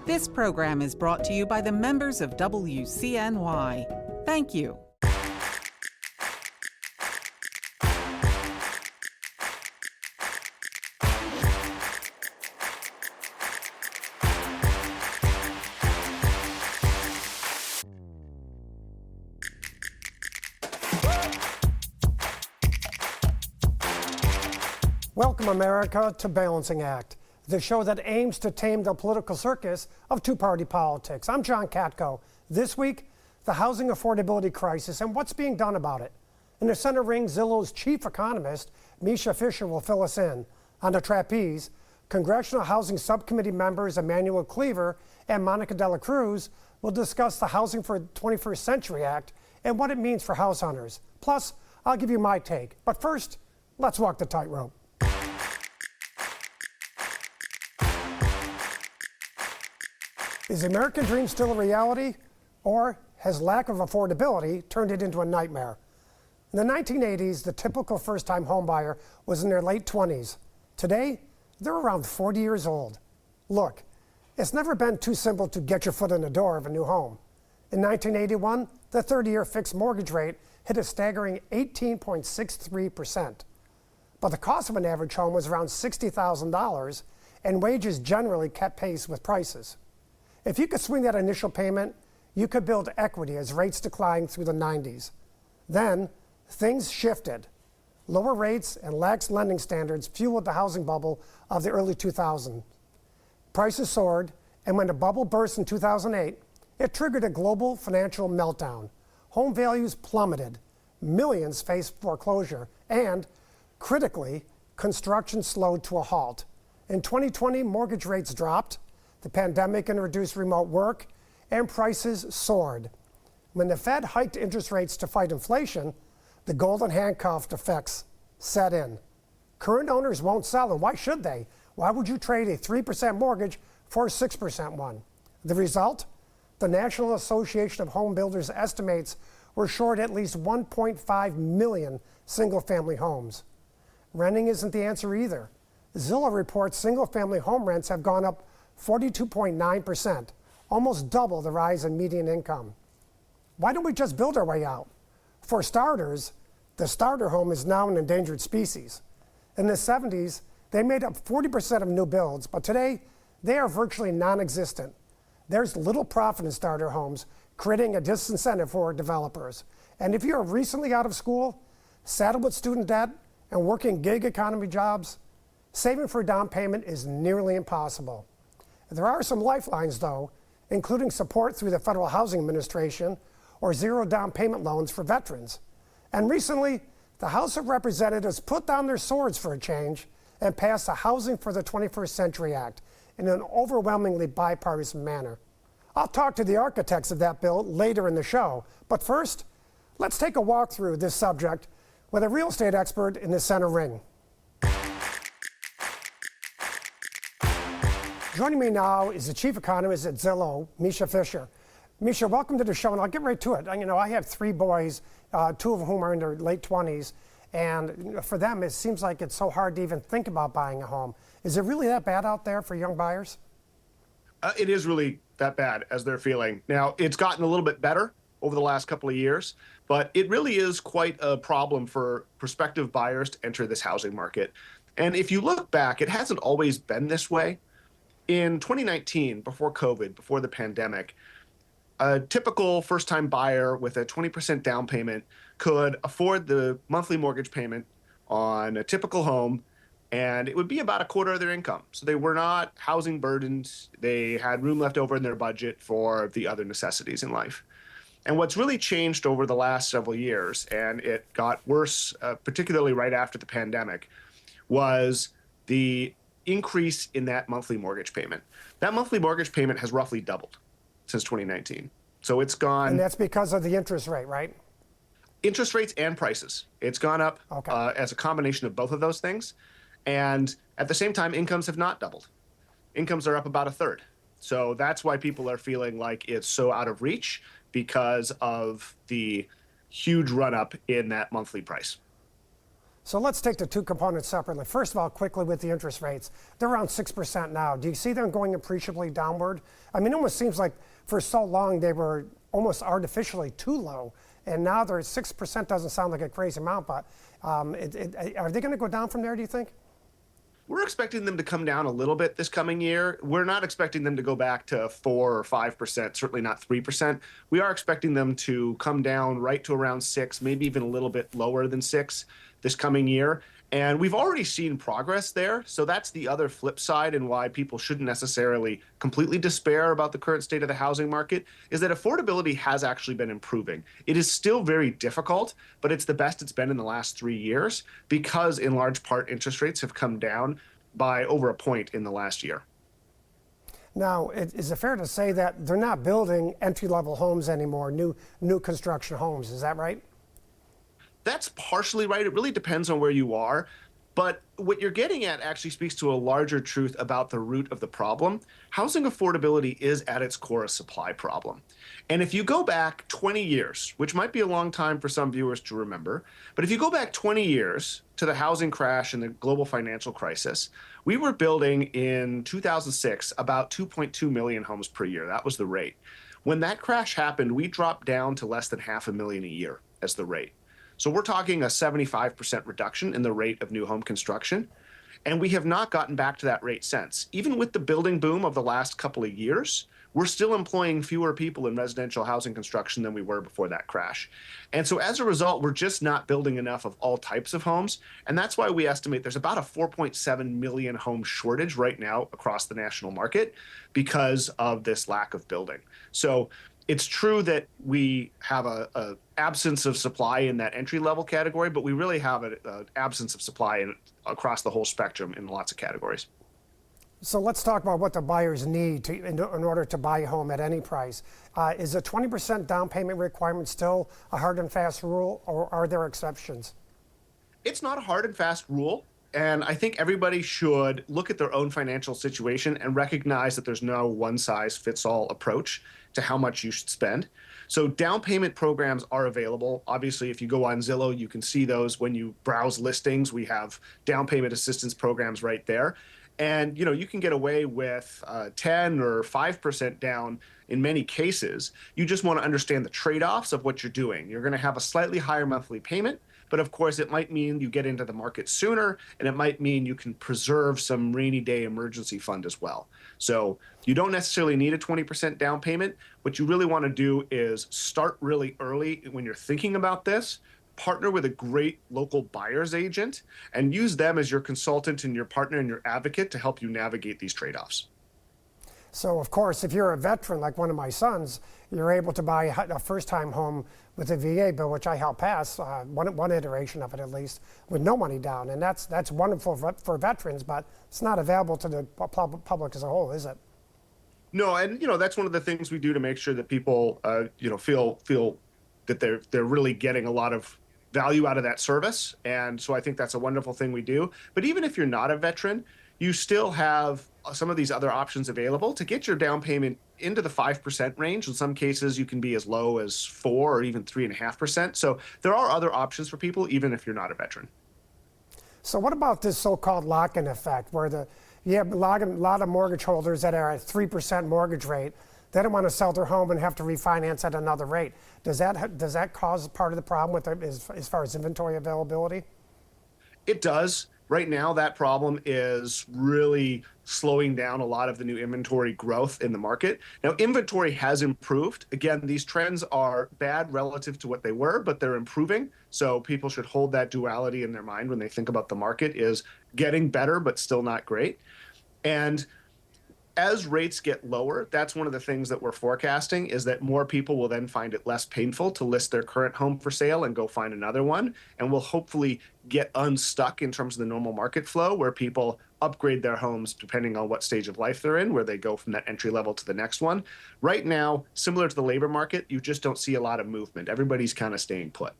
This program is brought to you by the members of WCNY. Thank you. Welcome, America, to Balancing Act, the show that aims to tame the political circus of two-party politics. I'm John Katko. This week, the housing affordability crisis and what's being done about it. In the center ring, Zillow's chief economist, Misha Fisher, will fill us in. On the trapeze, Congressional Housing Subcommittee members Emmanuel Cleaver and Monica Dela Cruz will discuss the Housing for the 21st Century Act and what it means for house hunters. Plus, I'll give you my take. But first, let's walk the tightrope. Is the American dream still a reality, or has lack of affordability turned it into a nightmare? In the 1980s, the typical first-time homebuyer was in their late 20s. Today, they're around 40 years old. Look, it's never been too simple to get your foot in the door of a new home. In 1981, the 30-year fixed mortgage rate hit a staggering 18.63%. But the cost of an average home was around $60,000, and wages generally kept pace with prices. If you could swing that initial payment, you could build equity as rates declined through the 90s. Then, things shifted. Lower rates and lax lending standards fueled the housing bubble of the early 2000s. Prices soared, and when the bubble burst in 2008, it triggered a global financial meltdown. Home values plummeted, millions faced foreclosure, and, critically, construction slowed to a halt. In 2020, mortgage rates dropped, the pandemic introduced remote work, and prices soared. When the Fed hiked interest rates to fight inflation, the golden handcuffed effects set in. Current owners won't sell, and why should they? Why would you trade a 3% mortgage for a 6% one? The result? The National Association of Home Builders estimates we're short at least 1.5 million single-family homes. Renting isn't the answer either. Zillow reports single-family home rents have gone up 42.9%, almost double the rise in median income. Why don't we just build our way out? For starters, the starter home is now an endangered species. In the 70s, they made up 40% of new builds, but today, they are virtually non-existent. There's little profit in starter homes, creating a disincentive for developers. And if you're recently out of school, saddled with student debt, and working gig economy jobs, saving for a down payment is nearly impossible. There are some lifelines, though, including support through the Federal Housing Administration or zero down payment loans for veterans. And recently, the House of Representatives put down their swords for a change and passed the Housing for the 21st Century Act in an overwhelmingly bipartisan manner. I'll talk to the architects of that bill later in the show. But first, let's take a walk through this subject with a real estate expert in the center ring. Joining me now is the chief economist at Zillow, Misha Fisher. Misha, welcome to the show, and I'll get right to it. I have three boys, two of whom are in their late 20s, and for them, it seems like it's so hard to even think about buying a home. Is it really that bad out there for young buyers? It is really that bad as they're feeling. Now, it's gotten a little bit better over the last couple of years, but it really is quite a problem for prospective buyers to enter this housing market. And if you look back, it hasn't always been this way. In 2019, before COVID, before the pandemic, a typical first-time buyer with a 20% down payment could afford the monthly mortgage payment on a typical home, and it would be about a quarter of their income. So they were not housing burdened. They had room left over in their budget for the other necessities in life. And what's really changed over the last several years, and it got worse, particularly right after the pandemic, was the increase in that monthly mortgage payment. That monthly mortgage payment has roughly doubled since 2019. So it's gone. And that's because of the interest rate, right? Interest rates and prices. It's gone up as a combination of both of those things. And at the same time, incomes have not doubled. Incomes are up about a third. So that's why people are feeling like it's so out of reach, because of the huge run up in that monthly price. So let's take the two components separately. First of all, quickly with the interest rates, they're around 6% now. Do you see them going appreciably downward? I mean, it almost seems like for so long they were almost artificially too low, and now they're 6%. Doesn't sound like a crazy amount, but are they going to go down from there, do you think? We're expecting them to come down a little bit this coming year. We're not expecting them to go back to 4 or 5%, certainly not 3%. We are expecting them to come down right to around 6, maybe even a little bit lower than 6 this coming year. And we've already seen progress there. So that's the other flip side, and why people shouldn't necessarily completely despair about the current state of the housing market, is that affordability has actually been improving. It is still very difficult, but it's the best it's been in the last 3 years because in large part interest rates have come down by over a point in the last year. Now, is it fair to say that they're not building entry-level homes anymore, new construction homes? Is that right? That's partially right. It really depends on where you are. But what you're getting at actually speaks to a larger truth about the root of the problem. Housing affordability is at its core a supply problem. And if you go back 20 years, which might be a long time for some viewers to remember, but if you go back 20 years to the housing crash and the global financial crisis, we were building in 2006 about 2.2 million homes per year. That was the rate. When that crash happened, we dropped down to less than 500,000 a year as the rate. So we're talking a 75% reduction in the rate of new home construction. And we have not gotten back to that rate since. Even with the building boom of the last couple of years, we're still employing fewer people in residential housing construction than we were before that crash. And so as a result, we're just not building enough of all types of homes. And that's why we estimate there's about a 4.7 million home shortage right now across the national market because of this lack of building. So it's true that we have a absence of supply in that entry-level category, but we really have an absence of supply across the whole spectrum in lots of categories. So let's talk about what the buyers need in order to buy a home at any price. Is a 20% down payment requirement still a hard and fast rule, or are there exceptions? It's not a hard and fast rule. And I think everybody should look at their own financial situation and recognize that there's no one-size-fits-all approach to how much you should spend. So down payment programs are available. Obviously, if you go on Zillow, you can see those when you browse listings. We have down payment assistance programs right there. And you can get away with 10 or 5% down in many cases. You just want to understand the trade-offs of what you're doing. You're going to have a slightly higher monthly payment, but of course it might mean you get into the market sooner, and it might mean you can preserve some rainy day emergency fund as well. So you don't necessarily need a 20% down payment. What you really want to do is start really early when you're thinking about this. Partner with a great local buyer's agent and use them as your consultant and your partner and your advocate to help you navigate these trade-offs. So, of course, if you're a veteran like one of my sons, you're able to buy a first-time home with a VA bill, which I helped pass, one iteration of it at least, with no money down. And that's wonderful for veterans, but it's not available to the public as a whole, is it? No, and that's one of the things we do to make sure that people feel that they're really getting a lot of value out of that service. And so I think that's a wonderful thing we do. But even if you're not a veteran, you still have some of these other options available to get your down payment into the 5% range. In some cases, you can be as low as 4 or even 3.5%. So there are other options for people, even if you're not a veteran. So what about this so-called lock-in effect, where you have a lot of mortgage holders that are at 3% mortgage rate? They don't want to sell their home and have to refinance at another rate. Does that cause part of the problem with as far as inventory availability? It does. Right now, that problem is really slowing down a lot of the new inventory growth in the market. Now, inventory has improved. Again, these trends are bad relative to what they were, but they're improving. So people should hold that duality in their mind when they think about the market is getting better, but still not great. And as rates get lower, that's one of the things that we're forecasting is that more people will then find it less painful to list their current home for sale and go find another one. And we'll hopefully get unstuck in terms of the normal market flow where people upgrade their homes depending on what stage of life they're in, where they go from that entry level to the next one. Right now, similar to the labor market, you just don't see a lot of movement. Everybody's kind of staying put.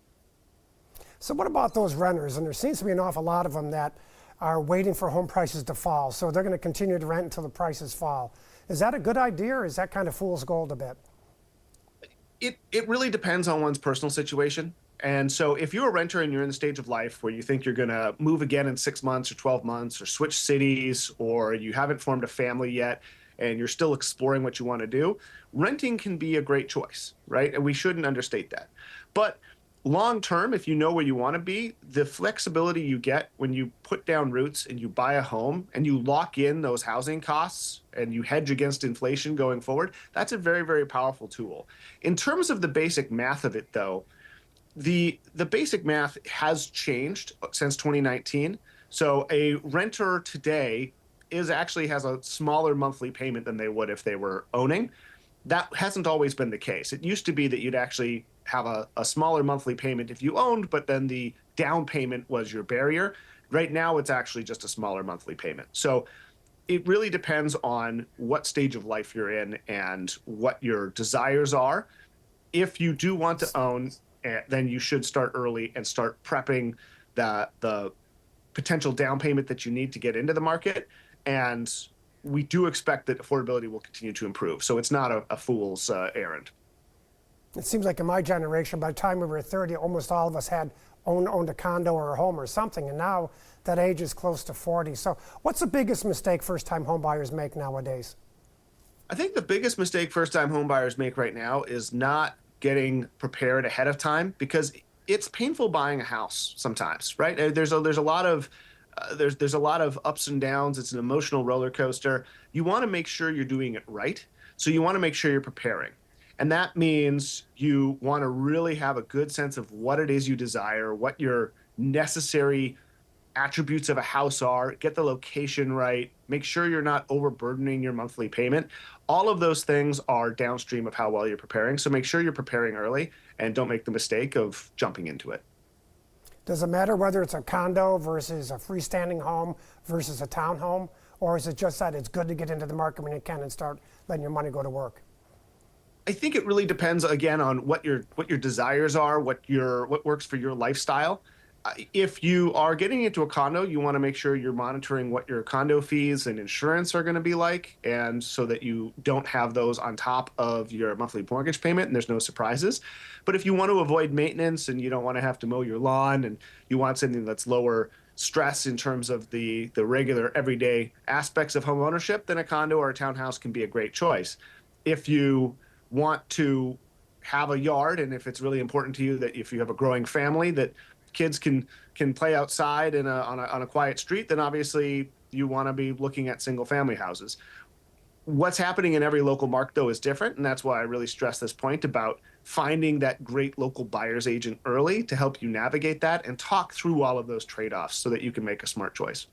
So what about those renters? And there seems to be an awful lot of them that are waiting for home prices to fall. So they're going to continue to rent until the prices fall. Is that a good idea, or is that kind of fool's gold a bit? It really depends on one's personal situation. And so if you're a renter and you're in the stage of life where you think you're going to move again in 6 months or 12 months or switch cities, or you haven't formed a family yet and you're still exploring what you want to do, renting can be a great choice, right? And we shouldn't understate that. But long term, if you know where you want to be, the flexibility you get when you put down roots and you buy a home and you lock in those housing costs and you hedge against inflation going forward, that's a very, very powerful tool. In terms of the basic math of it, though, the basic math has changed since 2019. So a renter today has a smaller monthly payment than they would if they were owning. That hasn't always been the case. It used to be that you'd actually have a smaller monthly payment if you owned, but then the down payment was your barrier. Right now, it's actually just a smaller monthly payment. So it really depends on what stage of life you're in and what your desires are. If you do want to own, then you should start early and start prepping the potential down payment that you need to get into the market. And we do expect that affordability will continue to improve. So it's not a fool's errand. It seems like in my generation, by the time we were 30, almost all of us had owned a condo or a home or something, and now that age is close to 40. So what's the biggest mistake first-time home buyers make nowadays? I think the biggest mistake first-time home buyers make right now is not getting prepared ahead of time, because it's painful buying a house sometimes, right? There's a lot of ups and downs. It's an emotional roller coaster. You want to make sure you're doing it right. So you want to make sure you're preparing. And that means you want to really have a good sense of what it is you desire, what your necessary attributes of a house are, get the location right, make sure you're not overburdening your monthly payment. All of those things are downstream of how well you're preparing. So make sure you're preparing early and don't make the mistake of jumping into it. Does it matter whether it's a condo versus a freestanding home versus a townhome? Or is it just that it's good to get into the market when you can and start letting your money go to work? I think it really depends, again, on what your desires are, what works for your lifestyle. If you are getting into a condo, you want to make sure you're monitoring what your condo fees and insurance are going to be like, and so that you don't have those on top of your monthly mortgage payment and there's no surprises. But if you want to avoid maintenance and you don't want to have to mow your lawn and you want something that's lower stress in terms of the regular everyday aspects of home ownership, then a condo or a townhouse can be a great choice. If you want to have a yard, and if it's really important to you that if you have a growing family that kids can play outside on a quiet street, then obviously you want to be looking at single family houses. What's happening in every local market, though, is different, and that's why I really stress this point about finding that great local buyer's agent early to help you navigate that and talk through all of those trade-offs so that you can make a smart choice.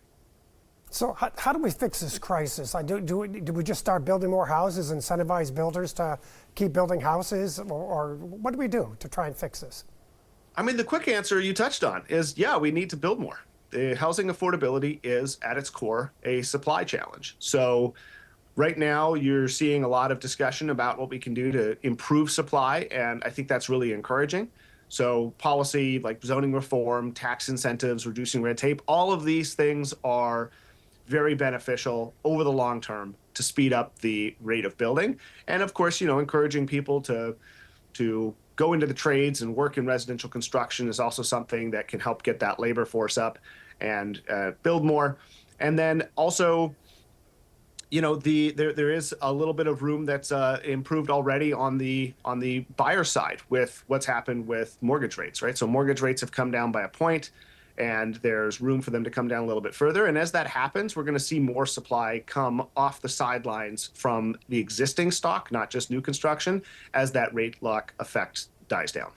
So how do we fix this crisis? Do we just start building more houses, incentivize builders to keep building houses, or what do we do to try and fix this? I mean, the quick answer you touched on is, yeah, we need to build more. The housing affordability is, at its core, a supply challenge. So right now, you're seeing a lot of discussion about what we can do to improve supply, and I think that's really encouraging. So policy like zoning reform, tax incentives, reducing red tape, all of these things are very beneficial over the long term to speed up the rate of building. And of course, encouraging people to go into the trades and work in residential construction is also something that can help get that labor force up and build more. And then also, there is a little bit of room that's improved already on the buyer side with what's happened with mortgage rates, right? So mortgage rates have come down by a point, and there's room for them to come down a little bit further. And as that happens, we're going to see more supply come off the sidelines from the existing stock, not just new construction, as that rate lock effect dies down.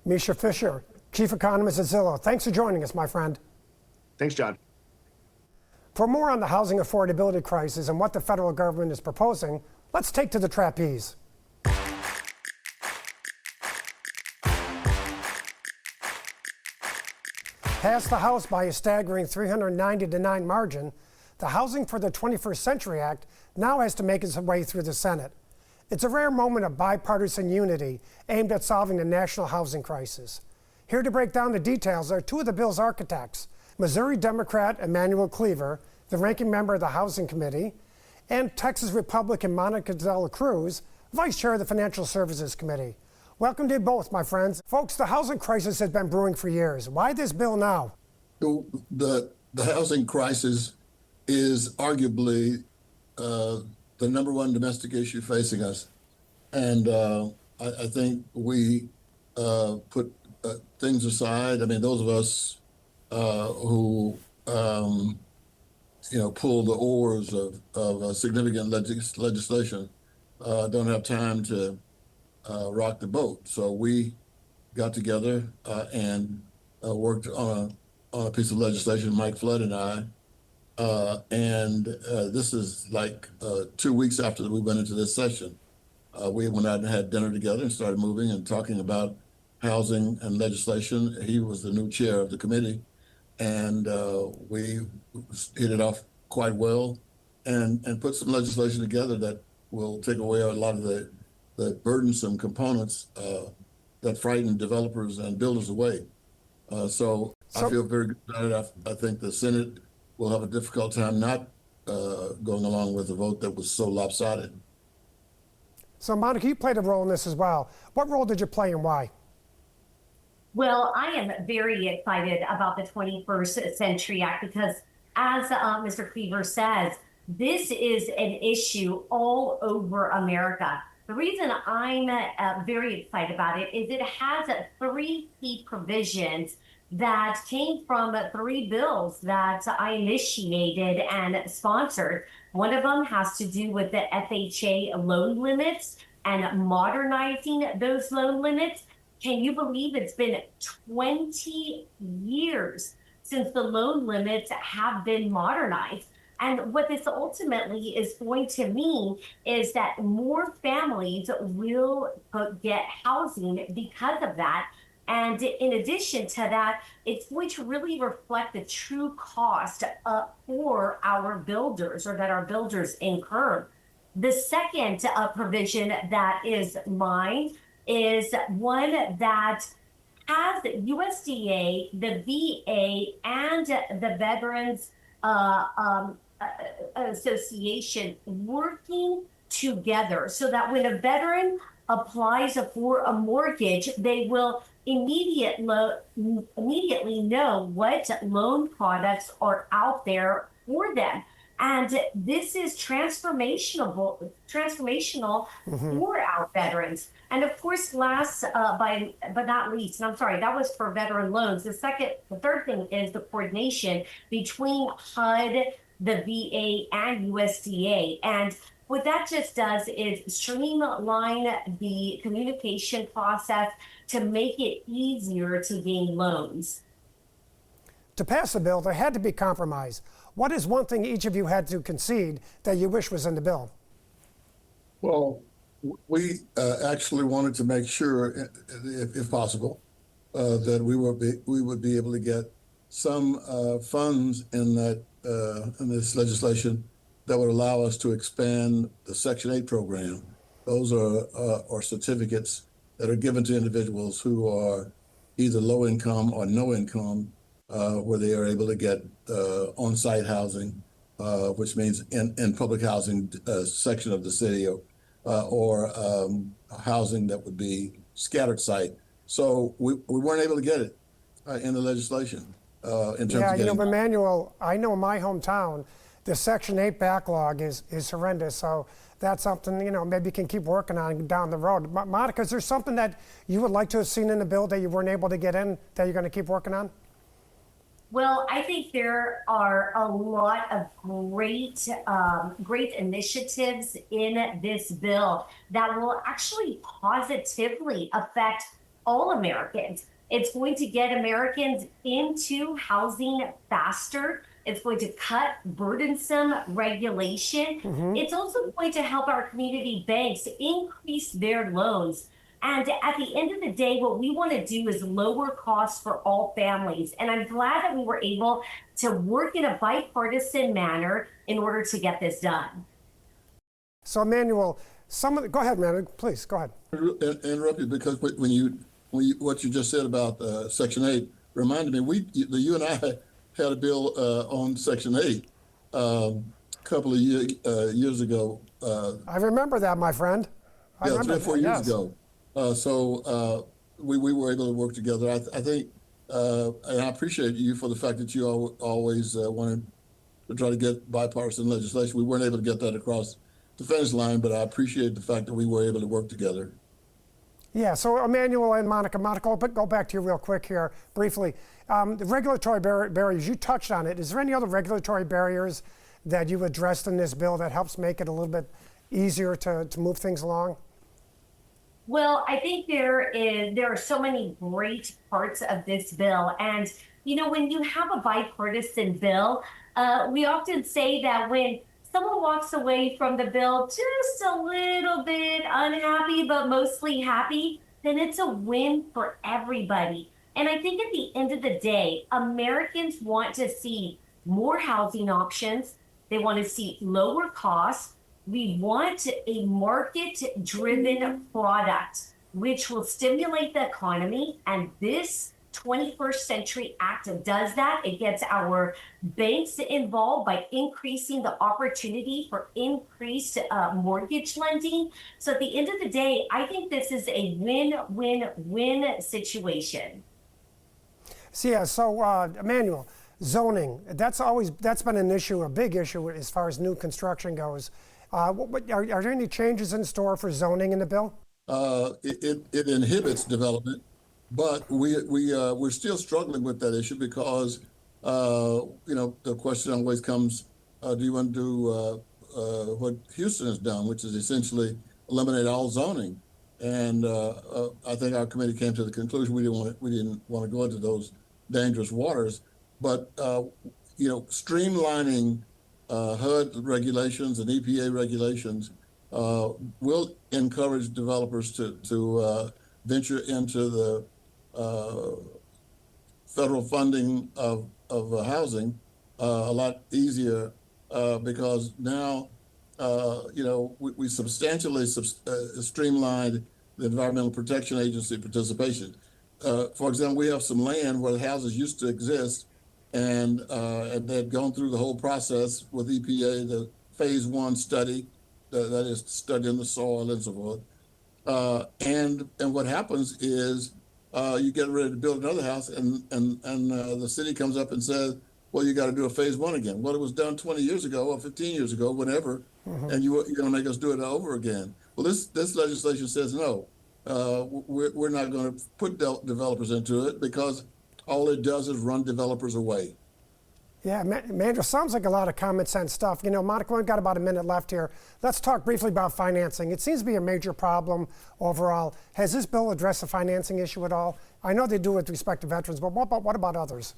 Misha Fisher, Chief Economist at Zillow. Thanks for joining us, my friend. Thanks, John. For more on the housing affordability crisis and what the federal government is proposing, let's take to the trapeze. Passed the House by a staggering 390-9 margin, the Housing for the 21st Century Act now has to make its way through the Senate. It's a rare moment of bipartisan unity aimed at solving the national housing crisis. Here to break down the details are two of the bill's architects, Missouri Democrat Emanuel Cleaver, the ranking member of the Housing Committee, and Texas Republican Monica de la Cruz, Vice Chair of the Financial Services Committee. Welcome to you both, my friends. Folks, the housing crisis has been brewing for years. Why this bill now? The housing crisis is arguably the #1 domestic issue facing us. And I think we put things aside. I mean, those of us who pull the oars of significant legislation don't have time to rock the boat. So we got together and worked on a piece of legislation, Mike Flood and I. And this is like 2 weeks after we went into this session. We went out and had dinner together and started moving and talking about housing and legislation. He was the new chair of the committee, and we hit it off quite well and put some legislation together that will take away a lot of the burdensome components that frighten developers and builders away. So I feel very good about it. I think the Senate will have a difficult time not going along with a vote that was so lopsided. So Monica, you played a role in this as well. What role did you play and why? Well, I am very excited about the 21st Century Act because, as Mr. Cleaver says, this is an issue all over America. The reason I'm very excited about it is it has 3 key provisions that came from 3 bills that I initiated and sponsored. One of them has to do with the FHA loan limits and modernizing those loan limits. Can you believe it's been 20 years since the loan limits have been modernized? And what this ultimately is going to mean is that more families will get housing because of that. And in addition to that, it's going to really reflect the true cost for our builders, or that our builders incur. The second provision that is mine is one that has USDA, the VA, and the Veterans Association working together so that when a veteran applies for a mortgage, they will immediately know what loan products are out there for them. And this is transformational for our veterans. And of course, last but not least, and I'm sorry, that was for veteran loans. The third thing is the coordination between HUD, the VA, and USDA. And what that just does is streamline the communication process to make it easier to gain loans. To pass the bill, there had to be compromise. What is one thing each of you had to concede that you wish was in the bill? Well, we actually wanted to make sure, if possible, that we would be able to get some funds in this legislation that would allow us to expand the Section 8 program. Those are certificates that are given to individuals who are either low income or no income, where they are able to get on-site housing, which means in public housing section of the city, or housing that would be scattered site. So we weren't able to get it in the legislation. In terms of getting... Emmanuel, I know in my hometown, the Section 8 backlog is horrendous. So that's something, maybe you can keep working on down the road. Monica, is there something that you would like to have seen in the bill that you weren't able to get in that you're going to keep working on? Well, I think there are a lot of great initiatives in this bill that will actually positively affect all Americans. It's going to get Americans into housing faster. It's going to cut burdensome regulation. It's also going to help our community banks increase their loans. And at the end of the day, what we want to do is lower costs for all families. And I'm glad that we were able to work in a bipartisan manner in order to get this done. So, Emmanuel, go ahead, Emmanuel, please, go ahead. Interrupt you because what you just said about Section 8 reminded me, you and I had a bill on Section 8 a couple of years ago. I remember that, my friend. Yeah, 3 or 4 years ago. We were able to work together. I think, and I appreciate you for the fact that you always wanted to try to get bipartisan legislation. We weren't able to get that across the finish line, but I appreciate the fact that we were able to work together. Yeah, so Emmanuel and Monica, I'll go back to you real quick here, briefly. The regulatory barriers, you touched on it. Is there any other regulatory barriers that you addressed in this bill that helps make it a little bit easier to move things along? Well, I think there are so many great parts of this bill. And, you know, when you have a bipartisan bill, we often say that when someone walks away from the bill just a little bit unhappy, but mostly happy, then it's a win for everybody. And I think at the end of the day, Americans want to see more housing options. They want to see lower costs. We want a market-driven product, which will stimulate the economy. And this 21st Century Act does that. It gets our banks involved by increasing the opportunity for increased mortgage lending. So at the end of the day, I think this is a win-win-win situation. So, yeah, Emmanuel, zoning, that's been an issue, a big issue as far as new construction goes. Are there any changes in store for zoning in the bill? It inhibits development, but we're still struggling with that issue because the question always comes: do you want to do what Houston has done, which is essentially eliminate all zoning? And I think our committee came to the conclusion we didn't want to go into those dangerous waters, but streamlining HUD regulations and EPA regulations will encourage developers to venture into the federal funding of housing a lot easier because now we substantially streamlined the Environmental Protection Agency participation. For example, we have some land where the houses used to exist, and they've gone through the whole process with EPA, the phase 1 study, that is studying the soil and so forth. And what happens is you get ready to build another house, and the city comes up and says, well, you got to do a phase 1 again. Well, it was done 20 years ago or 15 years ago, whatever, and you're going to make us do it over again. Well, this legislation says no. We're not going to put developers into it because all it does is run developers away. Yeah, Emmanuel, sounds like a lot of common sense stuff. You know, Monica, we've got about a minute left here. Let's talk briefly about financing. It seems to be a major problem overall. Has this bill addressed the financing issue at all? I know they do with respect to veterans, but what about others?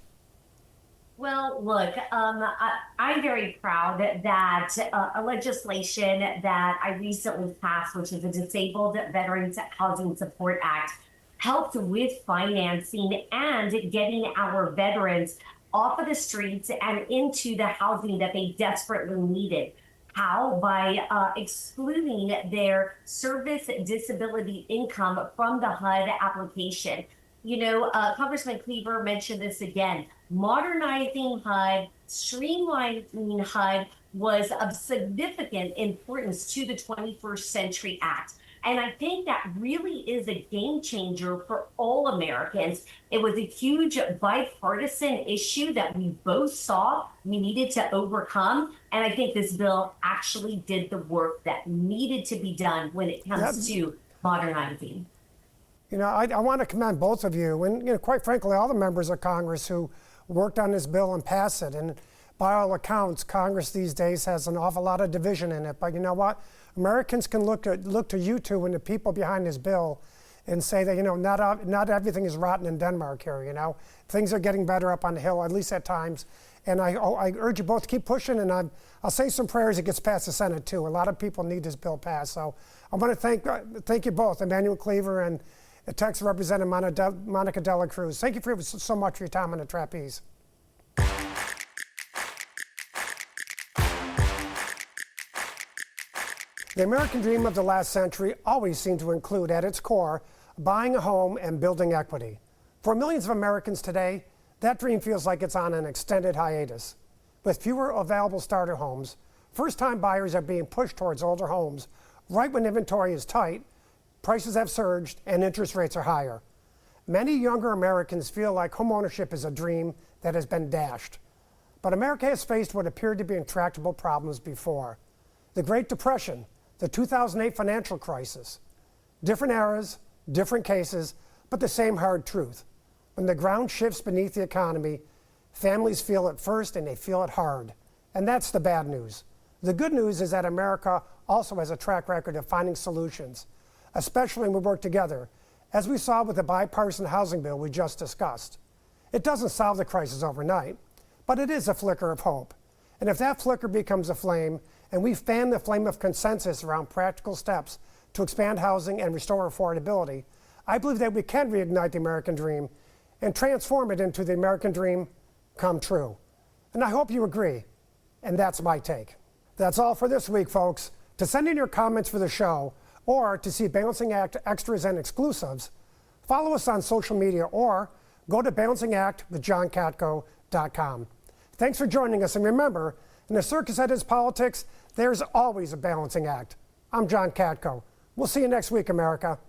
Well, look, I'm very proud that a legislation that I recently passed, which is the Disabled Veterans Housing Support Act, helped with financing and getting our veterans off of the streets and into the housing that they desperately needed. How? By excluding their service disability income from the HUD application. You know, Congressman Cleaver mentioned this again. Modernizing HUD, streamlining HUD was of significant importance to the 21st Century Act. And I think that really is a game changer for all Americans. It was a huge bipartisan issue that we both saw we needed to overcome. And I think this bill actually did the work that needed to be done when it comes to modernizing. You know, I want to commend both of you and, quite frankly, all the members of Congress who worked on this bill and passed it. And by all accounts, Congress these days has an awful lot of division in it. But you know what? Americans can look to you two and the people behind this bill and say that, not everything is rotten in Denmark here, Things are getting better up on the Hill, at least at times. And I urge you both to keep pushing, and I'll say some prayers it gets past the Senate, too. A lot of people need this bill passed. So I want to thank you both, Emmanuel Cleaver and Texas Representative Monica Dela Cruz. Thank you so much for your time on the trapeze. The American dream of the last century always seemed to include at its core buying a home and building equity. For millions of Americans today, that dream feels like it's on an extended hiatus. With fewer available starter homes, first-time buyers are being pushed towards older homes right when inventory is tight, prices have surged and interest rates are higher. Many younger Americans feel like homeownership is a dream that has been dashed. But America has faced what appeared to be intractable problems before. The Great Depression, the 2008 financial crisis. Different eras, different cases, but the same hard truth. When the ground shifts beneath the economy, families feel it first and they feel it hard. And that's the bad news. The good news is that America also has a track record of finding solutions, especially when we work together, as we saw with the bipartisan housing bill we just discussed. It doesn't solve the crisis overnight, but it is a flicker of hope. And if that flicker becomes a flame, and we fan the flame of consensus around practical steps to expand housing and restore affordability, I believe that we can reignite the American dream and transform it into the American dream come true. And I hope you agree. And that's my take. That's all for this week, folks. To send in your comments for the show, or to see Balancing Act extras and exclusives, follow us on social media or go to balancingactwithjohnkatko.com. Thanks for joining us, and remember, in a circus that is politics, there's always a balancing act. I'm John Katko. We'll see you next week, America.